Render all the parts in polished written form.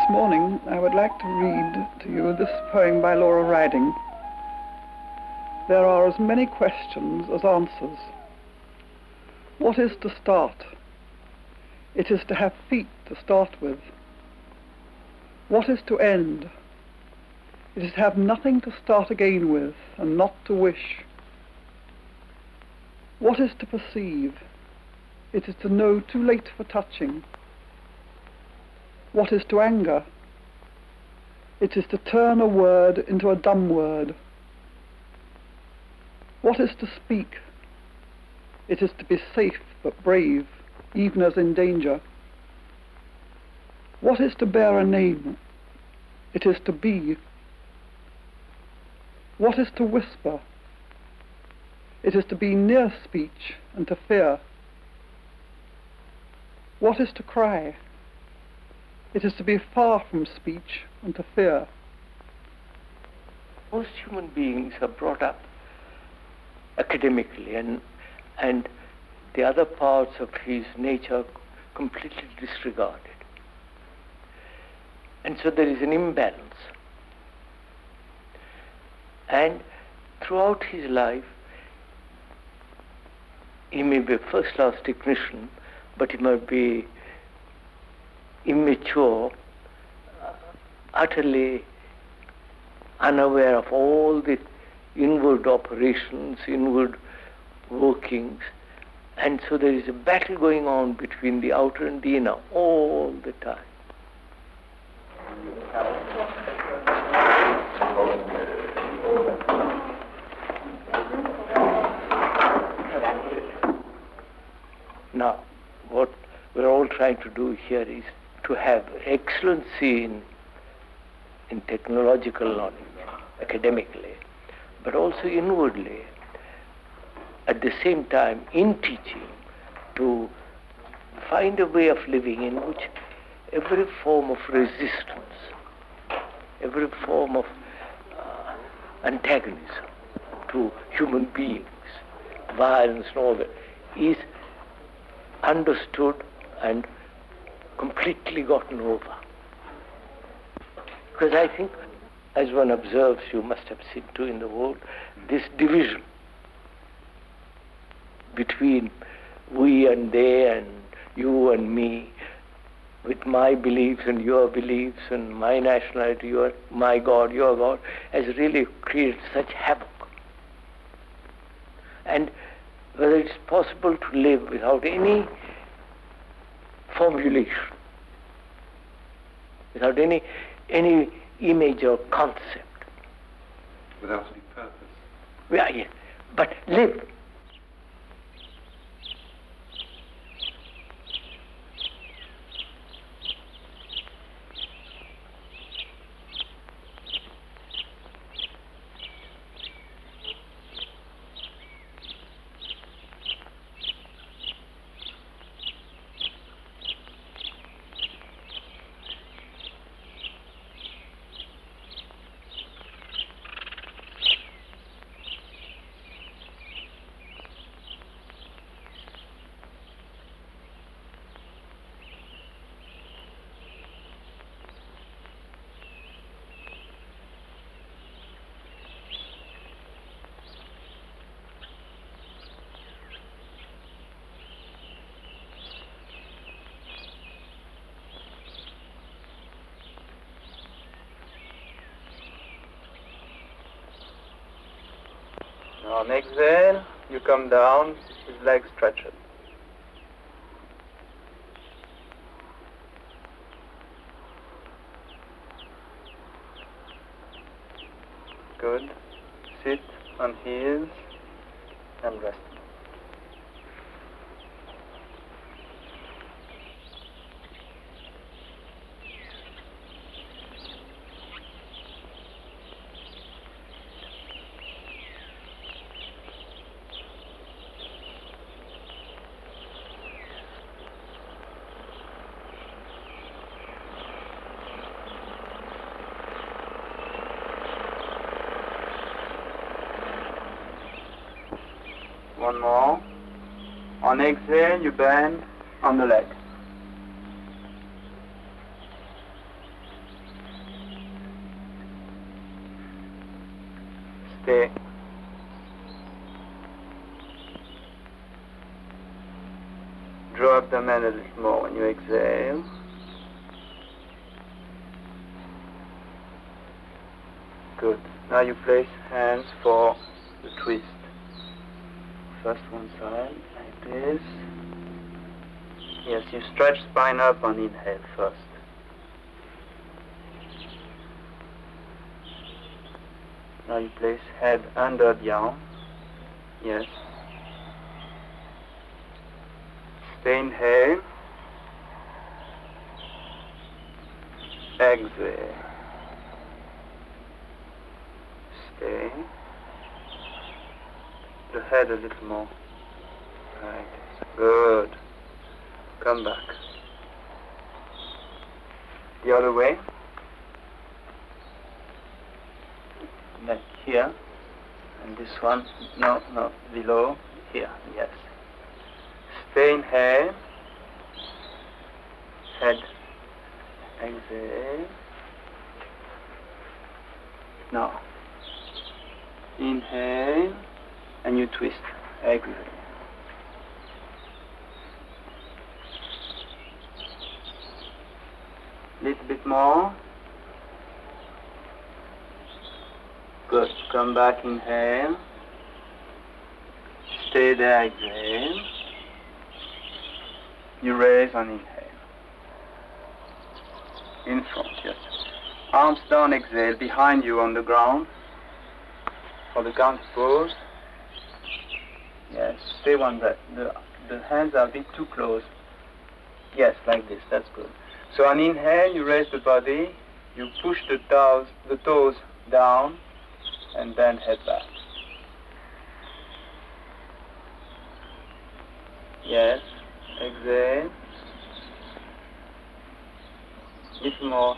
morning I would like to read to you this poem by Laura Riding. There are as many questions as answers. What is to start? It is to have feet to start with. What is to end? It is to have nothing to start again with and not to wish. What is to perceive? It is to know too late for touching. What is to anger? It is to turn a word into a dumb word. What is to speak? It is to be safe but brave, even as in danger. What is to bear a name? It is to be. What is to whisper? It is to be near speech and to fear. What is to cry? It is to be far from speech and to fear. Most human beings are brought up academically and the other parts of his nature completely disregarded. And so there is an imbalance. And throughout his life, he may be a first-class technician, but he might be immature, utterly unaware of all the inward operations, inward workings. And so there is a battle going on between the outer and the inner all the time. Now, what we're all trying to do here is to have excellency in technological knowledge, academically, but also inwardly, at the same time in teaching, to find a way of living in which every form of resistance, every form of antagonism to human beings, violence and all that, is understood and completely gotten over. Because I think, as one observes, you must have seen too in the world, this division between we and they and you and me, with my beliefs and your beliefs and my nationality, my God, your God, has really created such havoc. And whether it's possible to live without any formulation, without any image or concept. Without any purpose. Yeah, but live. On exhale, you come down with legs stretched. Good. Sit on heels and rest. One more. On exhale, you bend on the leg. Stay. Draw up the man a little more when you exhale. Good. Now you place hands for the twist. First one side, like this. Yes, you stretch spine up on inhale first. Now you place head under the arm. Yes. Stay, inhale. Exhale. Stay. The head a little more. Right. Good. Come back. The other way. Like here. And this one, no, below. Here, yes. Stay, inhale. Head. Exhale. Now. Inhale. And you twist. Exhale. Little bit more. Good. Come back, inhale. Stay there, exhale. You raise on inhale. In front, yes. Arms down, exhale. Behind you on the ground. For the count pose. Yes, stay one breath. The hands are a bit too close. Yes, like this, that's good. So on inhale, you raise the body, you push the toes down, and then head back. Yes, exhale. Little more.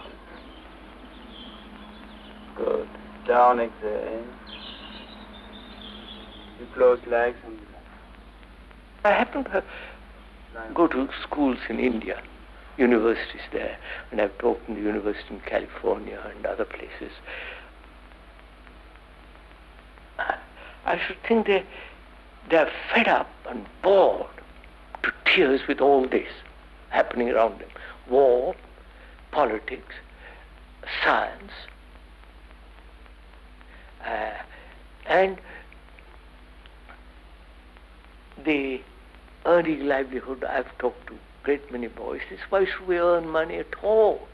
Good. Down, exhale. You close legs and I happen to go to schools in India, universities there, and I've taught in the university in California and other places. I should think they're fed up and bored to tears with all this happening around them. War, politics, science, and the earning livelihood. I've talked to a great many boys. Is why should we earn money at all?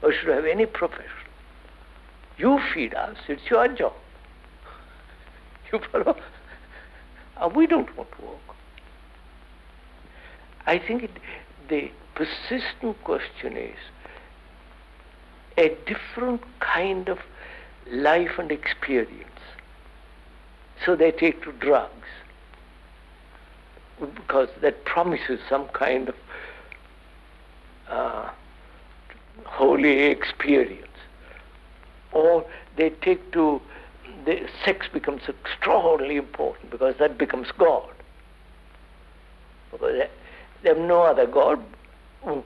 Why should we have any profession? You feed us, it's your job. You follow? We don't want to work. I think the persistent question is a different kind of life and experience. So they take to drugs, because that promises some kind of holy experience. Or they take to, sex becomes extraordinarily important because that becomes God. Because they have no other God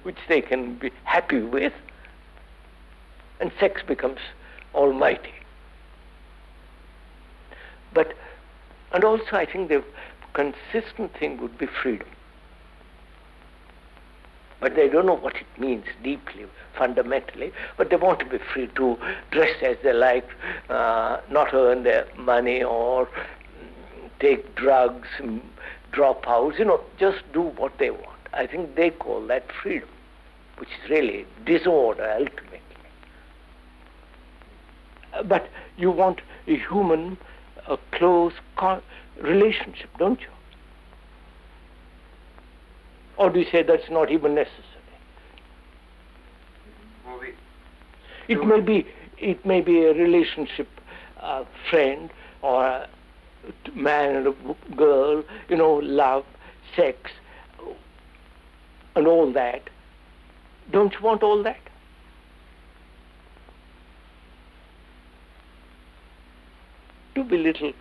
which they can be happy with, and sex becomes almighty. And also I think the consistent thing would be freedom. But they don't know what it means deeply, fundamentally, but they want to be free to dress as they like, not earn their money or take drugs, drop out, just do what they want. I think they call that freedom, which is really disorder ultimately. But you want a human, a close relationship, don't you? Or do you say that's not even necessary? It may be a relationship, a friend, or a man and a girl, love, sex, and all that. Don't you want all that? Do be little,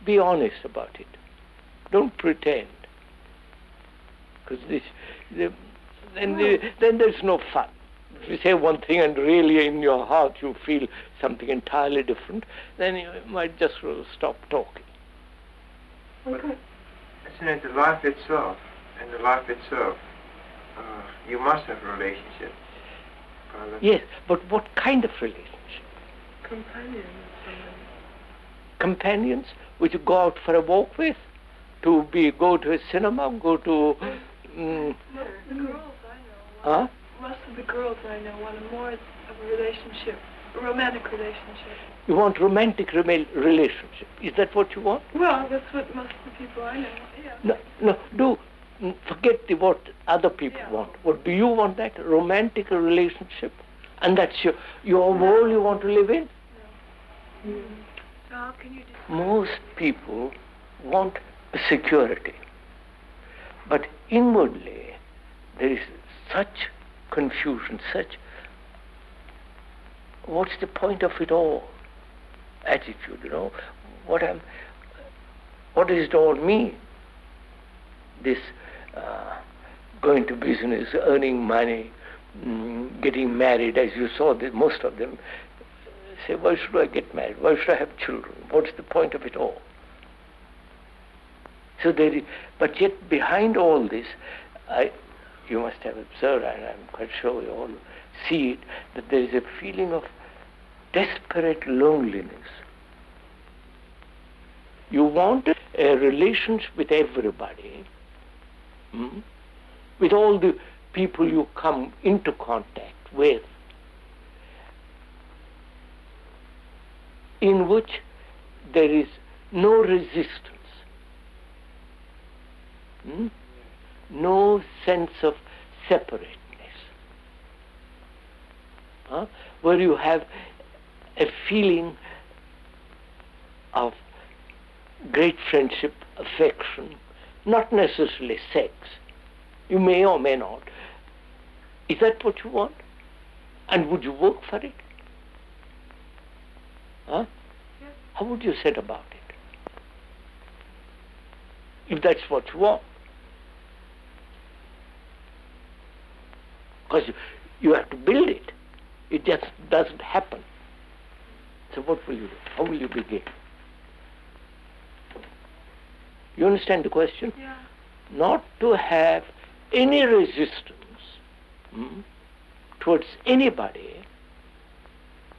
be honest about it. Don't pretend. Because then there's no fun. If you say one thing and really in your heart you feel something entirely different, then you might just stop talking. Okay. Isn't it the life itself? And the life itself, you must have a relationship. Yes, but what kind of relationship? Companions. Companions which you go out for a walk with, go to a cinema, go to... Most of the girls I know. Huh? Most of the girls I know want more of a relationship, a romantic relationship. You want romantic relationship. Is that what you want? Well, that's what most of the people I know, yeah. No, forget what other people want. What do you want? That romantic relationship? And that's your world you want to live in? No. So how can you describe? Most people want security. But inwardly, there is such confusion, what's the point of it all? Attitude, what does it all mean? This going to business, earning money, getting married, as you saw, most of them say, why should I get married? Why should I have children? What's the point of it all? So but yet behind all this, you must have observed, and I'm quite sure you all see it, that there is a feeling of desperate loneliness. You want a relationship with everybody, with all the people you come into contact with, in which there is no resistance, no sense of separateness, where you have a feeling of great friendship, affection, not necessarily sex. You may or may not. Is that what you want? And would you work for it? Huh? Yes. How would you set about it? If that's what you want. Because you have to build it. It just doesn't happen. So what will you do? How will you begin? You understand the question? Yeah. Not to have any resistance towards anybody,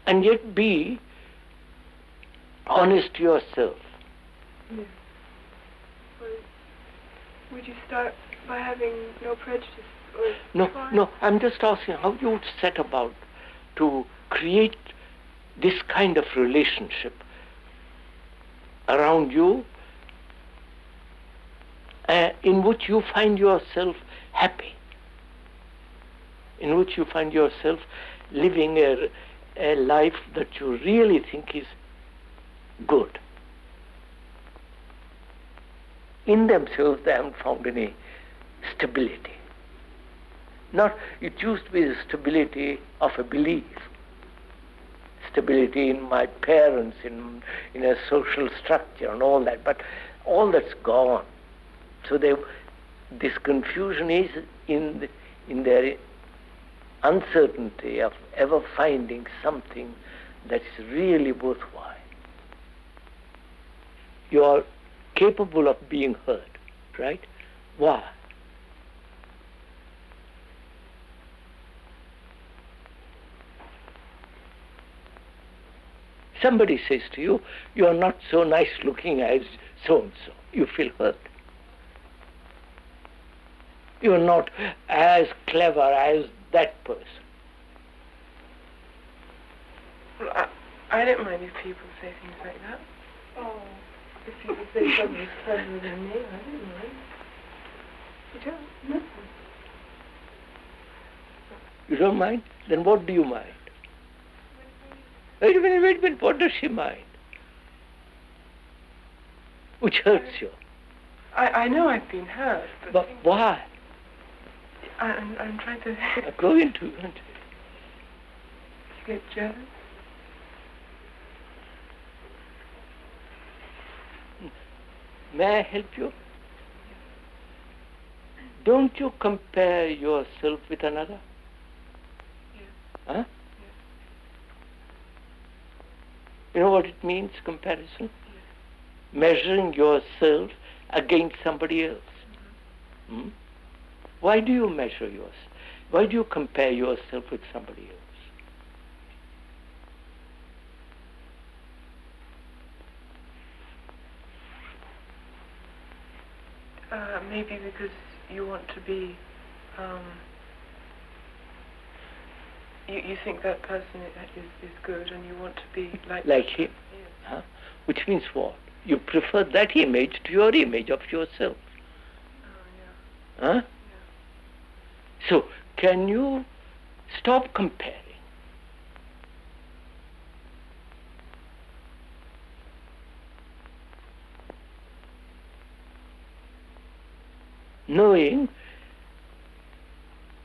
and yet be honest to yourself. Yeah. Would you start by having no prejudice? No, I'm just asking how you would set about to create this kind of relationship around you in which you find yourself happy, in which you find yourself living a life that you really think is good. In themselves they haven't found any stability. It used to be the stability of a belief, stability in my parents, in a social structure and all that, but all that's gone. So this confusion is in their uncertainty of ever finding something that's really worthwhile. You are capable of being heard, right? Why? Somebody says to you, you are not so nice looking as so-and-so. You feel hurt. You are not as clever as that person. Well, I don't mind if people say things like that. Oh, if people say somebody's cleverer than me, I don't mind. You don't? No. You don't mind? Then what do you mind? Wait a minute, what does she mind? Which hurts you? I know I've been hurt, But why? I'm trying to... Go into it. You get jealous? May I help you? Don't you compare yourself with another? Yes. Huh? You know what it means, comparison? Measuring yourself against somebody else. Hmm? Why do you measure yourself? Why do you compare yourself with somebody else? Maybe because you want to be, you think that person is good and you want to be like him. Yes. Huh? Which means what? You prefer that image to your image of yourself. Oh, yeah. Huh? Yeah. So, can you stop comparing? Knowing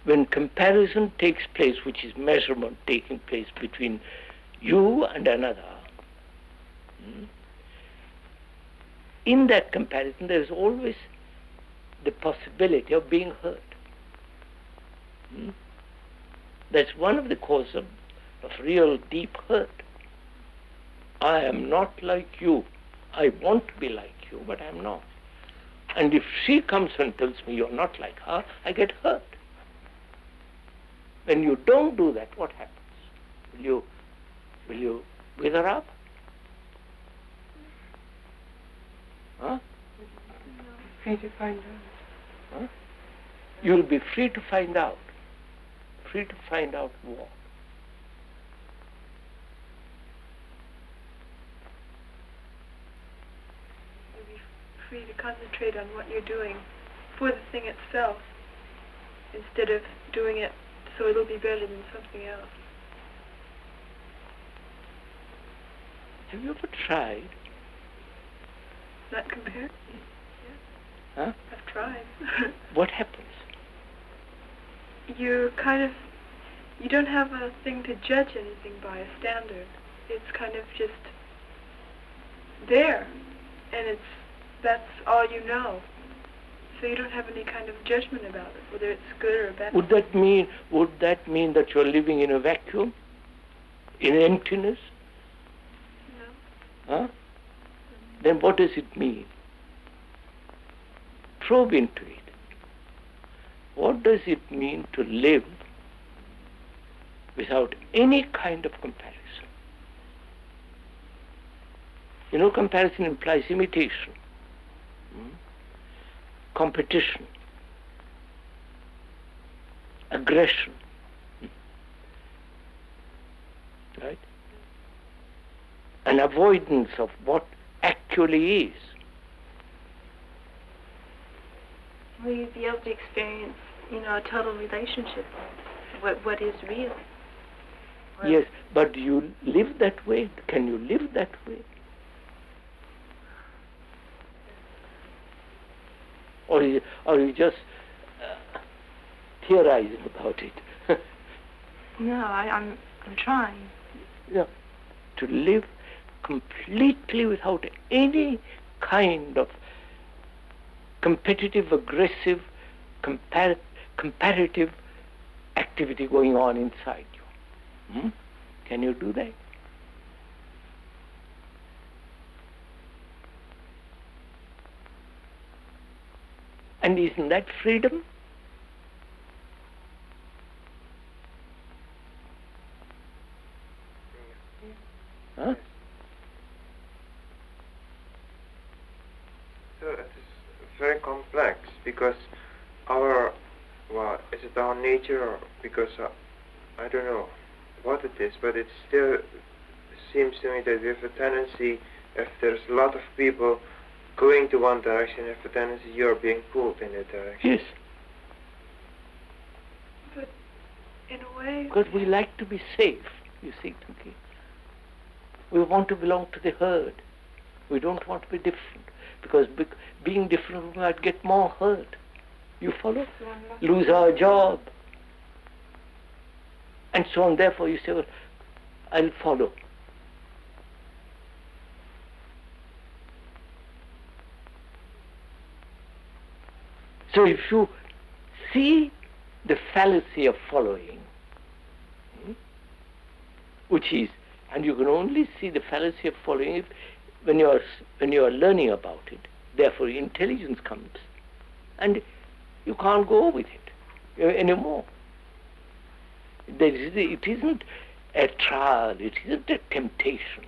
when comparison takes place, which is measurement taking place between you and another, in that comparison there is always the possibility of being hurt. That's one of the causes of real deep hurt. I am not like you. I want to be like you, but I am not. And if she comes and tells me you're not like her, I get hurt. When you don't do that, what happens? Will you wither up? Huh? Free to find out. Huh? You'll be free to find out. Free to find out what? Free to concentrate on what you're doing for the thing itself instead of doing it so it'll be better than something else. Have you ever tried? Not compare? Huh? I've tried. What happens? You don't have a thing to judge anything by, a standard. It's kind of just there, and that's all you know. So you don't have any kind of judgment about it, whether it's good or bad. Would that mean that you're living in a vacuum? In emptiness? No. Huh? Then what does it mean? Probe into it. What does it mean to live without any kind of comparison? You know, comparison implies imitation, competition, aggression, right? An avoidance of what actually is. Will you be able to experience, a total relationship? What is real? Yes, but do you live that way? Can you live that way? Or you just theorizing about it? No, I'm trying. Yeah, to live completely without any kind of competitive, aggressive, comparative activity going on inside you. Can you do that? And isn't that freedom? Huh? So it is very complex because is it our nature or because I don't know what it is, but it still seems to me that we have a tendency, if there's a lot of people going to one direction, if a tendency you're being pulled in that direction. Yes. But in a way... Because we like to be safe, you see, Tunki. We want to belong to the herd. We don't want to be different. Because being different, we might get more hurt. You follow? Lose our job. And so on. Therefore, you say, well, I'll follow. So if you see the fallacy of following, which is, and you can only see the fallacy of following it when you are learning about it. Therefore, intelligence comes, and you can't go with it anymore. It isn't a trial. It isn't a temptation.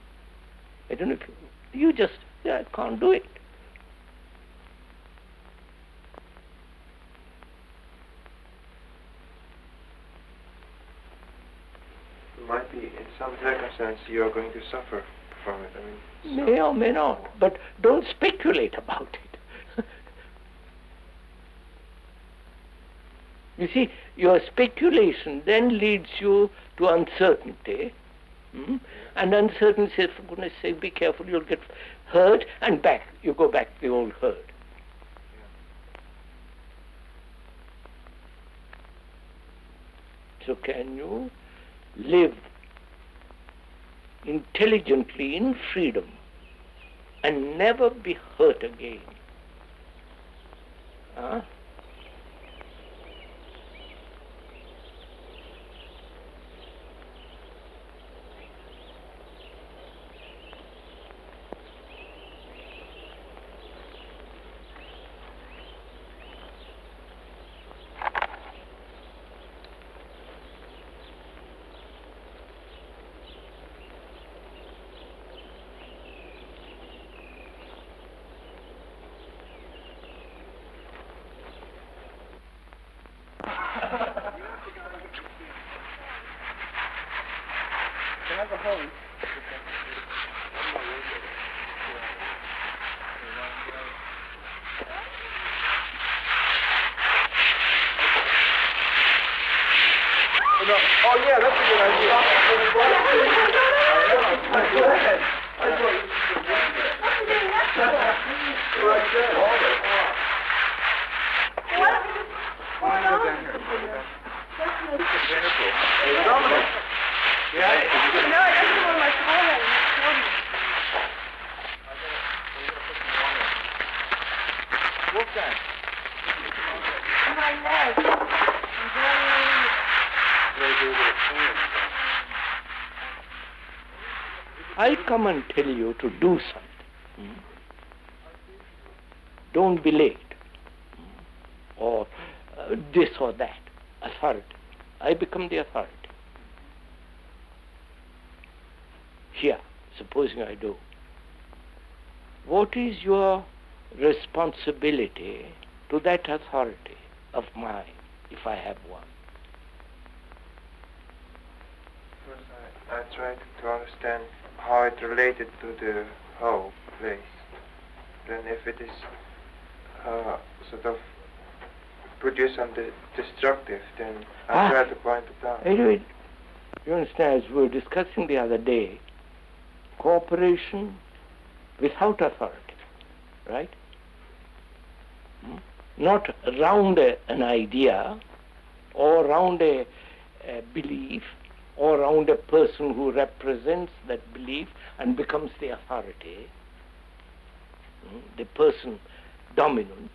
I don't know if you just I can't do it. Might be in some circumstance you are going to suffer from it. I mean, May or may not, but don't speculate about it. You see, your speculation then leads you to uncertainty, and uncertainty says, for goodness sake, be careful, you'll get hurt, and you go back to the old herd. So can you live intelligently in freedom and never be hurt again? Huh? Oh yeah, that's a good idea. Go ahead. I come and tell you to do something. Don't be late. Or this or that. Authority. I become the authority. Here, supposing I do. What is your responsibility to that authority of mine, if I have one? First, I tried to understand how it related to the whole place. Then if it is sort of produce something destructive, then I try to point it out. Anyway, you understand, as we were discussing the other day, cooperation without authority, right? Not around an idea or around a belief or around a person who represents that belief and becomes the authority, the person dominant.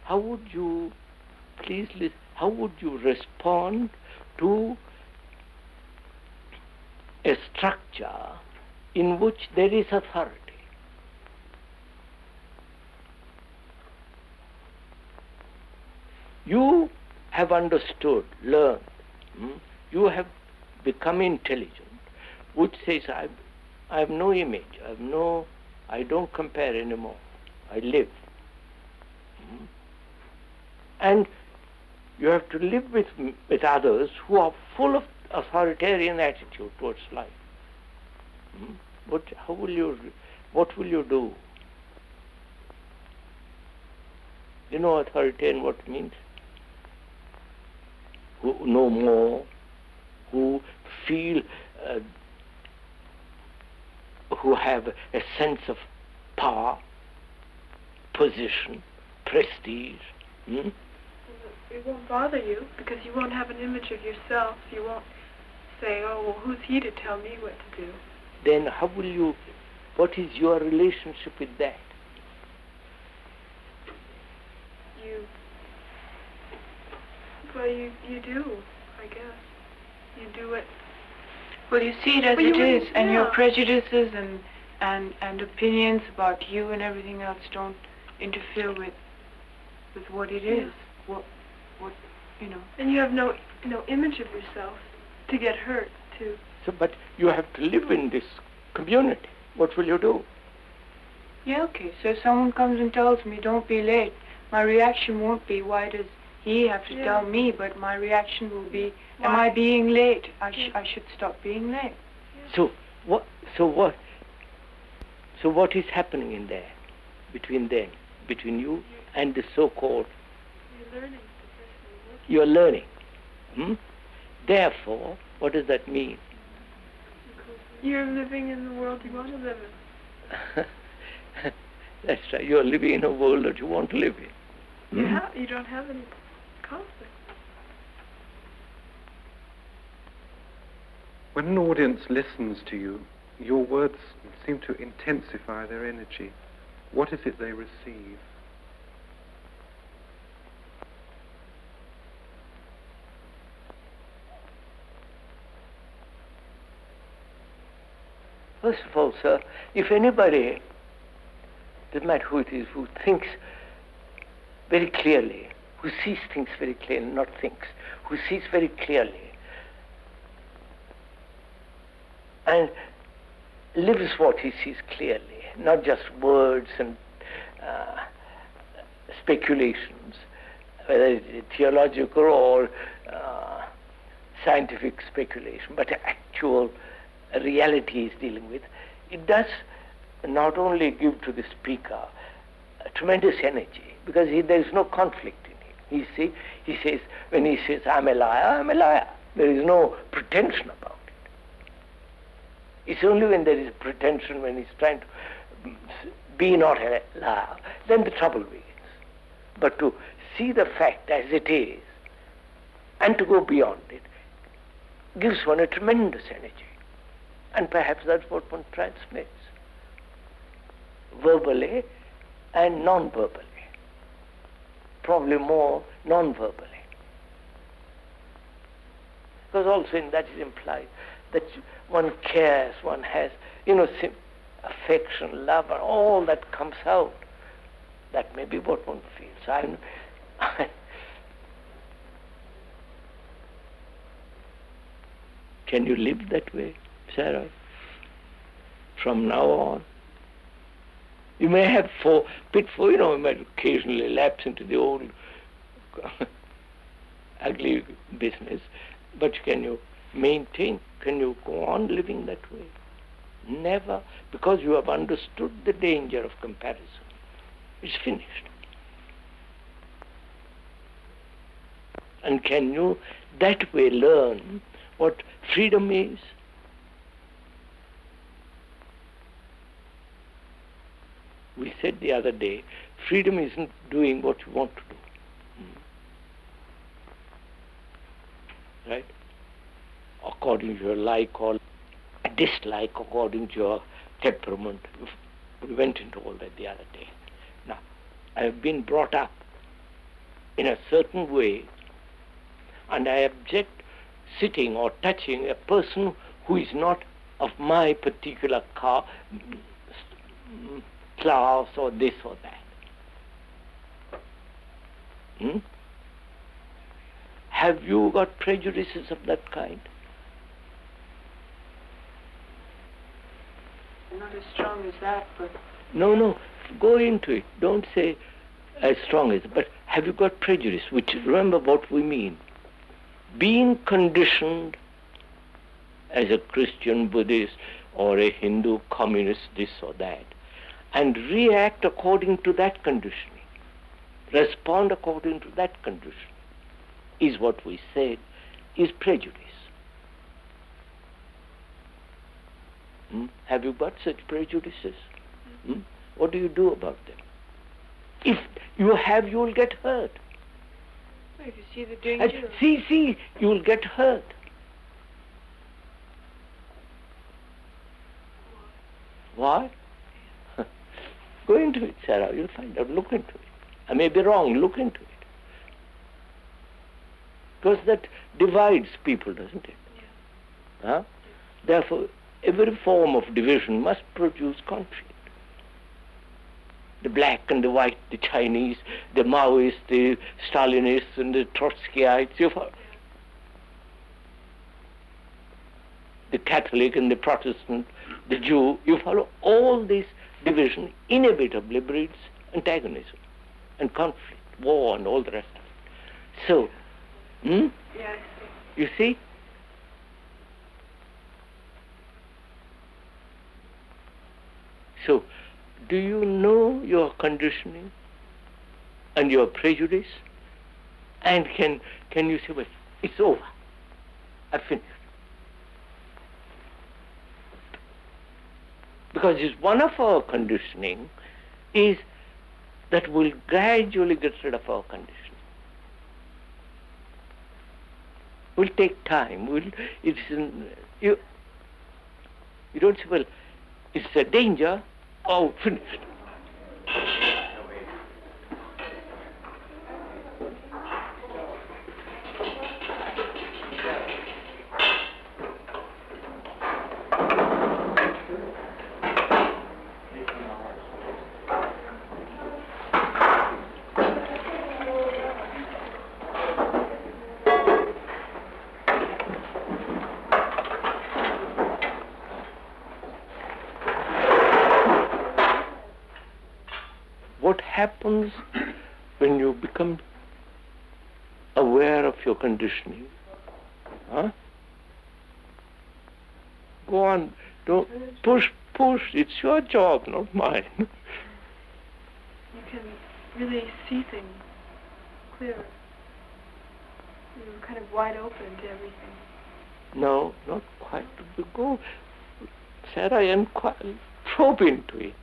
How would you, please listen, how would you respond to a structure in which there is authority? You have understood, learned, you have become intelligent, which says, I have no image, I don't compare anymore, I live. And you have to live with others who are full of authoritarian attitude towards life. What will you do? You know authoritarian what it means? Who know more, who feel, who have a sense of power, position, prestige. It won't bother you because you won't have an image of yourself. You won't say, oh, well, who's he to tell me what to do? Then what is your relationship with that? Well, you do, I guess. You do it. Well, you see it as Well, it you is, wouldn't- and your yeah. prejudices and opinions about you and everything else don't interfere with what it is. What you know. And you have no image of yourself to get hurt, to... So, but you have to live in this community. What will you do? Yeah, okay. So if someone comes and tells me, don't be late, my reaction won't be, why does he have to tell me? But my reaction will be, am I being late? I should stop being late. So what is happening in there, between you and the so-called? You're learning. You're learning. Therefore, what does that mean? You're living in the world you want to live in. That's right. You're living in a world that you want to live in. You don't have any conflict. When an audience listens to you, your words seem to intensify their energy. What is it they receive? First of all, sir, if anybody, doesn't matter who it is, who thinks very clearly, who sees things very clearly, not thinks, who sees very clearly, and lives what he sees clearly, not just words and speculations, whether it's theological or scientific speculation, but actual reality is dealing with, it does not only give to the speaker a tremendous energy, because there is no conflict in him. He says, when he says, I'm a liar, I'm a liar. There is no pretension about it. It's only when there is pretension, when he's trying to be not a liar, then the trouble begins. But to see the fact as it is, and to go beyond it, gives one a tremendous energy. And perhaps that's what one transmits, verbally and non-verbally. Probably more non-verbally. Because also in that is implied that one cares, one has, affection, love, and all that comes out. That may be what one feels. Can you live that way, Sarah? From now on? You may have you might occasionally lapse into the old ugly business, but can you maintain, can you go on living that way? Never, because you have understood the danger of comparison. It's finished. And can you that way learn what freedom is? We said the other day, freedom isn't doing what you want to do. Right? According to your like or dislike, according to your temperament. We went into all that the other day. Now, I have been brought up in a certain way, and I object sitting or touching a person who is not of my particular class or this or that. Have you got prejudices of that kind? Not as strong as that, but... No, go into it. Don't say as strong as, but have you got prejudice? Which, remember what we mean. Being conditioned as a Christian, Buddhist, or a Hindu, communist, this or that, and react according to that conditioning, respond according to that conditioning, is what we said is prejudice. Have you got such prejudices? What do you do about them? If you have, you will get hurt. Well, if you see the danger... See, you will get hurt. Why? Go into it, Sarah, you'll find out. Look into it. I may be wrong, look into it. Because that divides people, doesn't it? Yeah. Huh? Therefore, every form of division must produce conflict. The black and the white, the Chinese, the Maoists, the Stalinists and the Trotskyites, you follow? The Catholic and the Protestant, the Jew, you follow? All this division inevitably breeds antagonism and conflict, war and all the rest of it. So, Yeah, you see? So, do you know your conditioning and your prejudice? And can you say, well, it's over, I've finished? Because it's one of our conditioning is that we'll gradually get rid of our conditioning. Will take time. You don't say, well, it's a danger. Oh, finished. What happens when you become aware of your conditioning? Huh? Go on, don't push, it's your job, not mine. You can really see things clearer. You're kind of wide open to everything. No, not quite. Go, Sarah, and probe into it.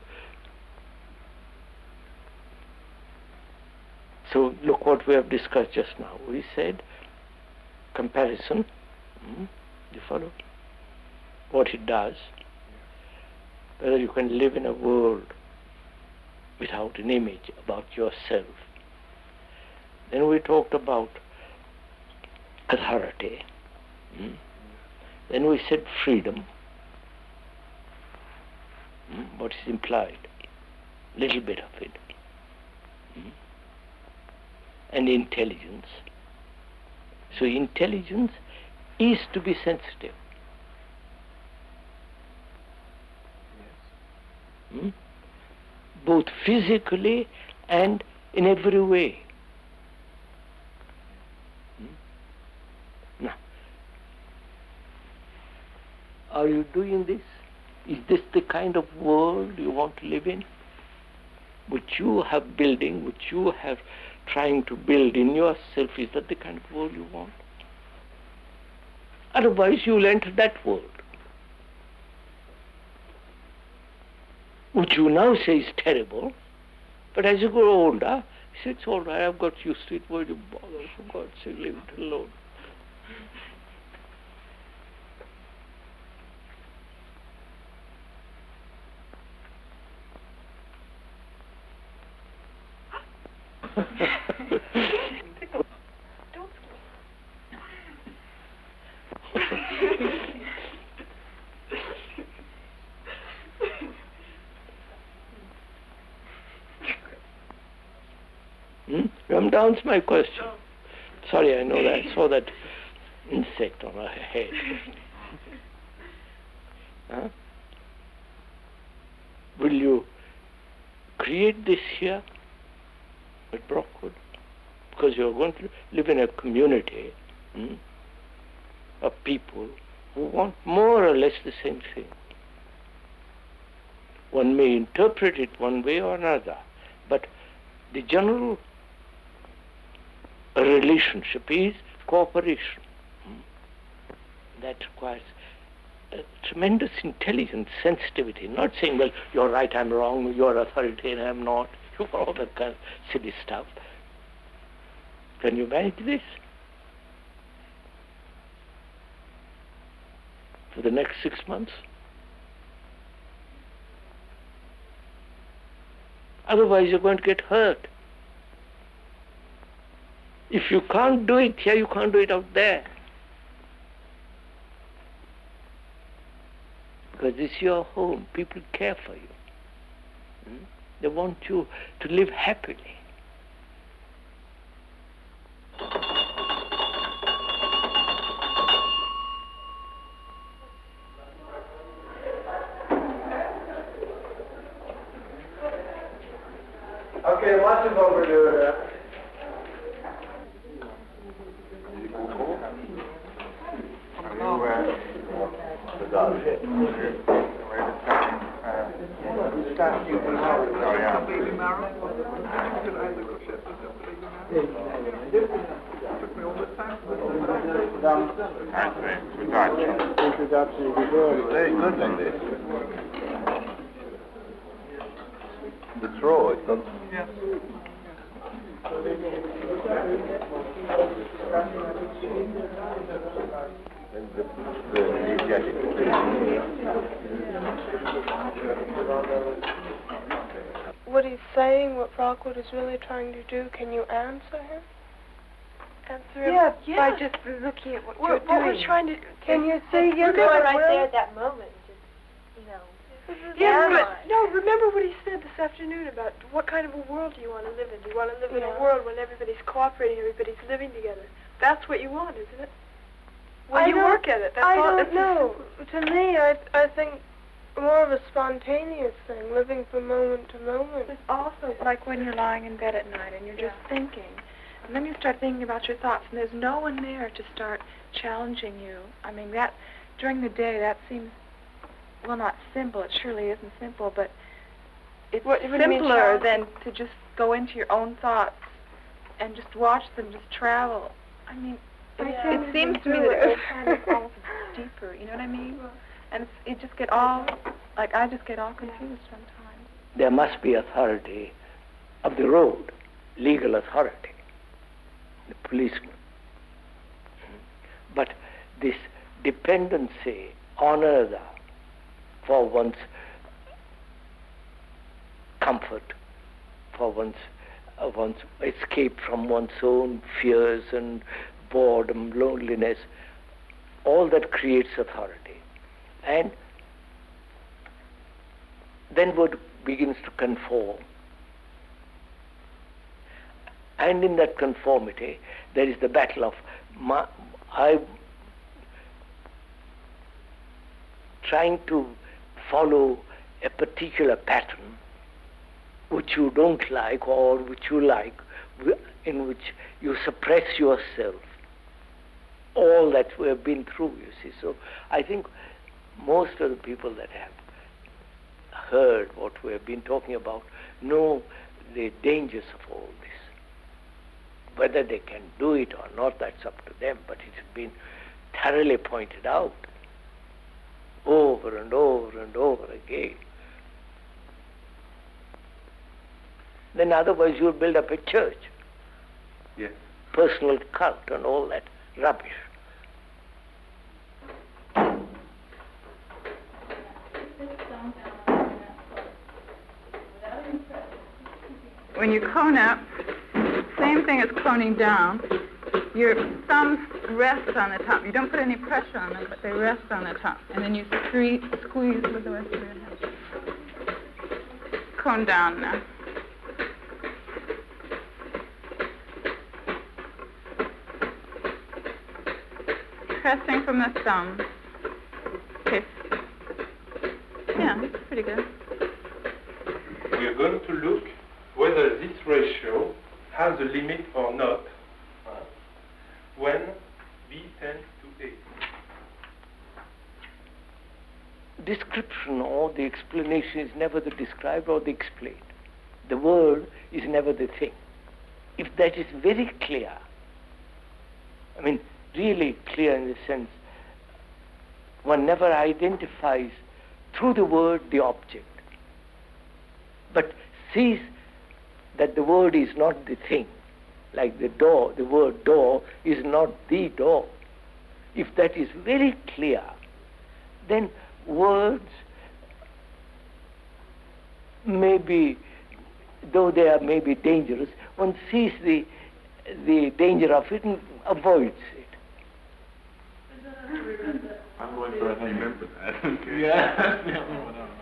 So look what we have discussed just now. We said comparison. You follow? What it does. Whether you can live in a world without an image about yourself. Then we talked about authority. Then we said freedom. What is implied? Little bit of it. And intelligence. So intelligence is to be sensitive. Both physically and in every way. Now, are you doing this? Is this the kind of world you want to live in? Which you have building, which you have trying to build in yourself, is that the kind of world you want? Otherwise you'll enter that world, which you now say is terrible, but as you grow older, you say, it's all right, I've got used to it, why do you bother? For God's sake, leave it alone. You haven't answered my question. Sorry, I know that. I saw that insect on her head. Huh? Will you create this here at Brockwood? Because you're going to live in a community of people who want more or less the same thing. One may interpret it one way or another, but the general relationship is cooperation. That requires tremendous intelligence, sensitivity, not saying, well, you're right, I'm wrong, you're authoritarian, I'm not, you all that kind of silly stuff. Can you manage this? For the next 6 months? Otherwise you're going to get hurt. If you can't do it here, you can't do it out there. Because it's your home. People care for you. They want you to live happily. Okay, much is overdue there. Very good like this. The throw, it's not... Yes. The energetic. What he's saying, what Brockwood is really trying to do, can you answer him? Answer him By just looking at what you're what doing. we're trying to... Can you see You're your going right there at that moment? Just, you know. Remember what he said this afternoon about what kind of a world do you want to live in? Do you want to live in a world when everybody's cooperating, everybody's living together? That's what you want, isn't it? Well, you work at it. That's I all. don't know. To me, I think more of a spontaneous thing, living from moment to moment. It's also like when you're lying in bed at night and you're just thinking. And then you start thinking about your thoughts, and there's no one there to start challenging you. I mean, that during the day, that seems, well, not simple. It surely isn't simple, but it's simpler than to just go into your own thoughts and just watch them just travel. I mean, it seems to me that it's kind of almost deeper, you know what I mean? And it just get all, like, I just get all confused sometimes. There must be authority of the road, legal authority, the policeman. But this dependency on another for one's comfort, for one's escape from one's own fears and boredom, loneliness, all that creates authority. And then one begins to conform. And in that conformity, there is the battle of I'm trying to follow a particular pattern which you don't like or which you like, in which you suppress yourself. All that we have been through, you see. So I think most of the people that have heard what we have been talking about know the dangers of all this. Whether they can do it or not, that's up to them, but it has been thoroughly pointed out over and over and over again. Then otherwise you'll build up a church. Yes. Personal cult and all that rubbish. When you cone up, same thing as coning down. Your thumbs rest on the top. You don't put any pressure on them, but they rest on the top. And then you squeeze with the rest of your head. Cone down now. Pressing from the thumbs. Okay. Yeah, that's pretty good. We are going to look whether this ratio has a limit or not when B tends to A. Description or the explanation is never the described or the explained. The word is never the thing. If that is very clear, I mean, really clear in the sense, one never identifies through the word the object, but sees that the word is not the thing. Like the door, the word door is not the door. If that is very clear, then words may be, though they are maybe dangerous, one sees the the danger of it and avoids it. I'm going for I remember that. Okay. Yeah, that's the only one I remember.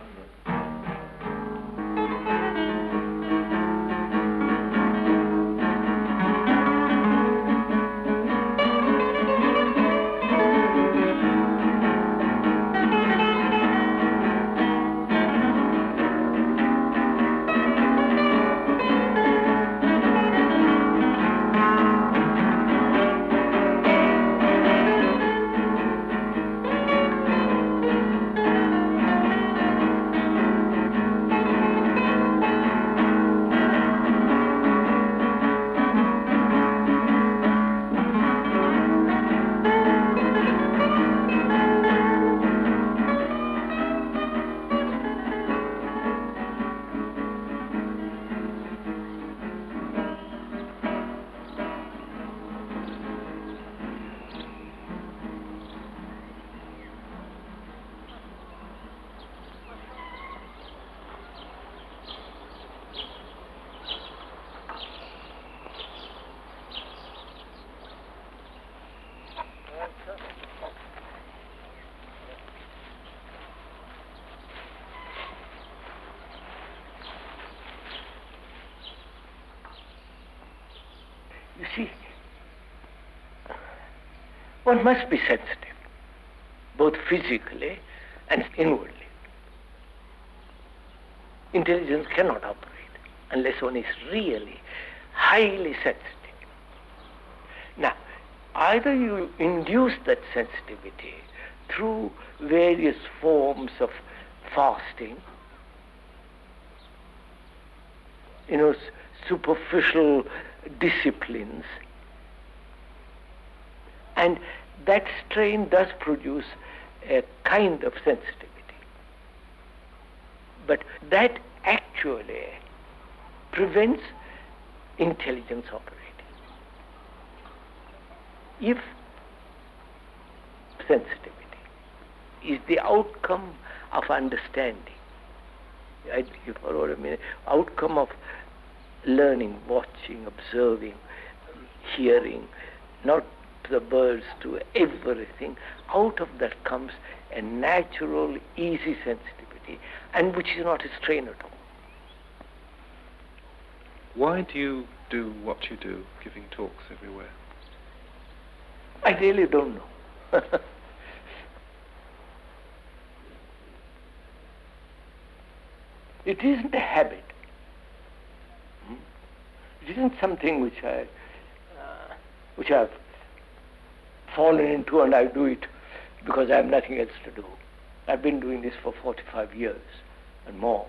You see, one must be sensitive, both physically and inwardly. Intelligence cannot operate unless one is really highly sensitive. Now, either you induce that sensitivity through various forms of fasting, superficial disciplines, and that strain does produce a kind of sensitivity. But that actually prevents intelligence operating. If sensitivity is the outcome of understanding, you follow what I mean? Outcome of learning, watching, observing, hearing, not the birds, to everything, out of that comes a natural, easy sensitivity, and which is not a strain at all. Why do you do what you do, giving talks everywhere? I really don't know. It isn't a habit. It isn't something which I've fallen into and I do it because I have nothing else to do. I've been doing this for 45 years and more.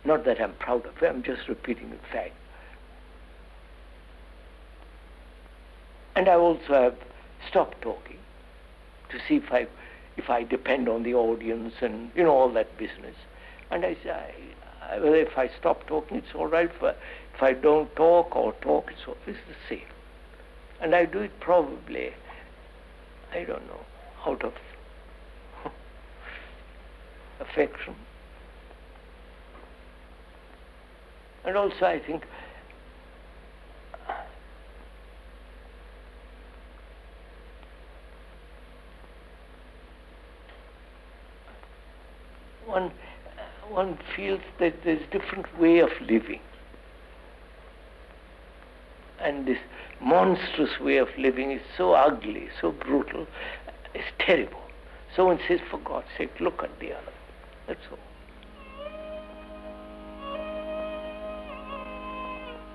Not that I'm proud of it, I'm just repeating the fact. And I also have stopped talking to see if I depend on the audience and all that business. And I say, if I stop talking, it's all right. If I don't talk or talk, it's the same. And I do it probably, I don't know, out of affection. And also I think one feels that there's a different way of living. And this monstrous way of living is so ugly, so brutal, it's terrible. So one says, for God's sake, look at the other. That's all.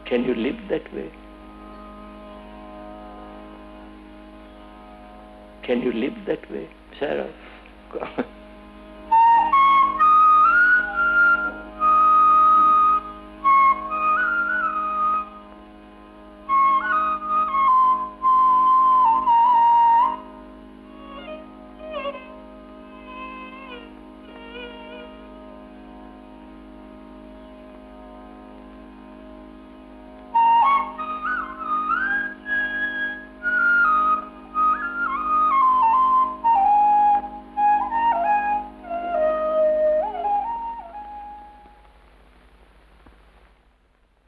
Can you live that way? Can you live that way, Sarah?